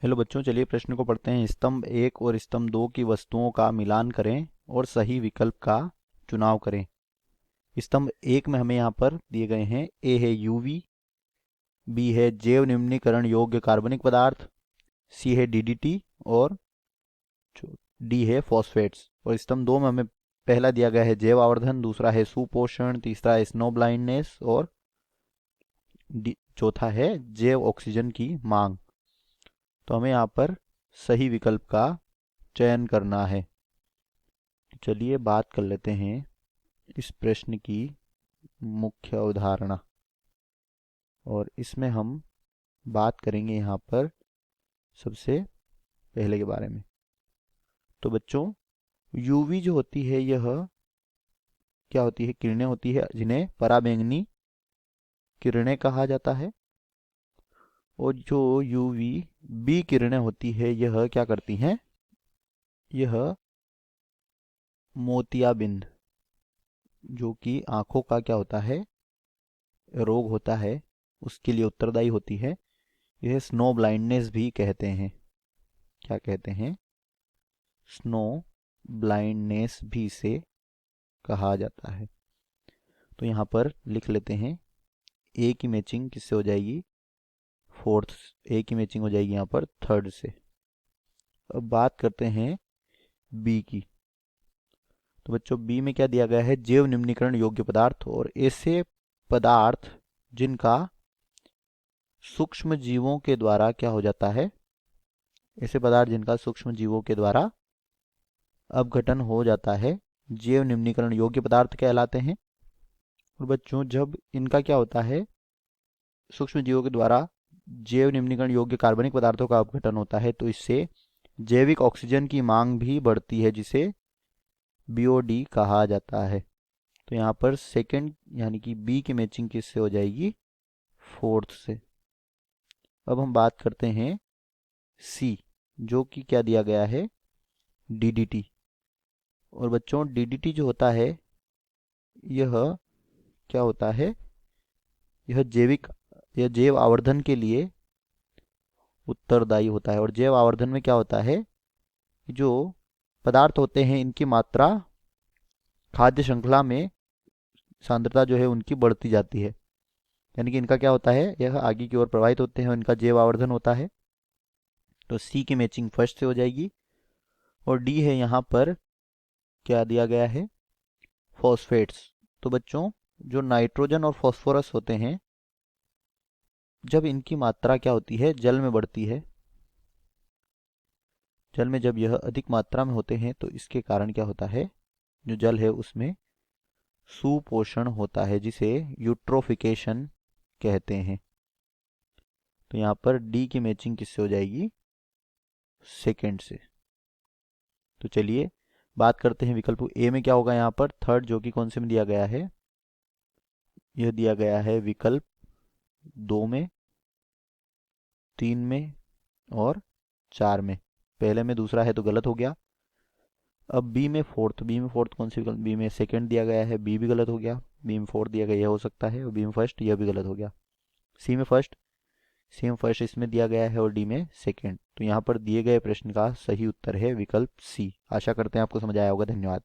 Hello बच्चों, चलिए प्रश्न को पढ़ते हैं। स्तंभ एक और स्तंभ दो की वस्तुओं का मिलान करें और सही विकल्प का चुनाव करें। स्तंभ एक में हमें यहाँ पर दिए गए हैं, ए है यूवी, बी है जैव निम्नीकरण योग्य कार्बनिक पदार्थ, सी है डीडीटी और डी है फॉस्फेट्स। और स्तंभ दो में हमें पहला दिया गया है जैव आवर्धन, दूसरा है सुपोषण, तीसरा है स्नो ब्लाइंडनेस और चौथा है जैव ऑक्सीजन की मांग। तो हमें यहाँ पर सही विकल्प का चयन करना है। चलिए बात कर लेते हैं इस प्रश्न की मुख्य अवधारणा, और इसमें हम बात करेंगे यहाँ पर सबसे पहले के बारे में। तो बच्चों, यूवी जो होती है यह क्या होती है? किरणें होती है जिन्हें पराबैंगनी किरणें कहा जाता है। और जो यूवी बी किरणें होती है यह क्या करती हैं? यह मोतियाबिंद, जो कि आंखों का क्या होता है, रोग होता है, उसके लिए उत्तरदायी होती है। यह स्नो ब्लाइंडनेस भी कहते हैं। क्या कहते हैं? स्नो ब्लाइंडनेस भी इसे कहा जाता है। तो यहाँ पर लिख लेते हैं, ए की मैचिंग किससे हो जाएगी? फोर्थ। ए की मैचिंग हो जाएगी यहाँ पर थर्ड से। अब बात करते हैं बी की। तो बच्चों, बी में क्या दिया गया है? जैव निम्नीकरण योग्य पदार्थ और ऐसे पदार्थ जिनका सूक्ष्म जीवों के द्वारा क्या हो जाता है? ऐसे पदार्थ जिनका सूक्ष्म जीवों के द्वारा अपघटन हो जाता है, जैव निम्नीकरण योग्य पदार्थ कहलाते हैं। और बच्चों, जब इनका क्या होता है, सूक्ष्म जीवों के द्वारा जैव निम्नीकरण योग्य कार्बनिक पदार्थों का अपघटन होता है, तो इससे जैविक ऑक्सीजन की मांग भी बढ़ती है, जिसे बीओडी कहा जाता है। तो यहाँ पर सेकंड यानी कि बी की मैचिंग किससे हो जाएगी? फोर्थ से। अब हम बात करते हैं सी, जो कि क्या दिया गया है? डीडीटी। और बच्चों, डीडीटी जो होता है यह क्या होता है? यह जैव आवर्धन के लिए उत्तरदायी होता है। और जैव आवर्धन में क्या होता है? जो पदार्थ होते हैं इनकी मात्रा खाद्य श्रृंखला में, सांद्रता जो है उनकी बढ़ती जाती है। यानी कि इनका क्या होता है, यह आगे की ओर प्रवाहित होते हैं और इनका जैव आवर्धन होता है। तो सी की मैचिंग फर्स्ट से हो जाएगी। और डी है यहाँ पर क्या दिया गया है? फॉस्फेट्स। तो बच्चों, जो नाइट्रोजन और फॉस्फोरस होते हैं, जब इनकी मात्रा क्या होती है, जल में बढ़ती है, जल में जब यह अधिक मात्रा में होते हैं, तो इसके कारण क्या होता है, जो जल है उसमें सुपोषण होता है, जिसे यूट्रोफिकेशन कहते हैं। तो यहाँ पर डी की मैचिंग किससे हो जाएगी? सेकेंड से। तो चलिए बात करते हैं विकल्प ए में क्या होगा। यहाँ पर थर्ड, जो कि कौन से में दिया गया है? यह दिया गया है विकल्प दो में, तीन में और चार में। पहले में दूसरा है तो गलत हो गया। अब बी में फोर्थ, बी में फोर्थ कौन सी विकल्प? बी में सेकंड दिया गया है, बी भी गलत हो गया। बी में फोर्थ दिया गया, यह हो सकता है। और बी में फर्स्ट, यह भी गलत हो गया। सी में फर्स्ट, सी में फर्स्ट इसमें दिया गया है और डी में सेकंड। तो यहाँ पर दिए गए प्रश्न का सही उत्तर है विकल्प सी। आशा करते हैं आपको समझ आया होगा। धन्यवाद।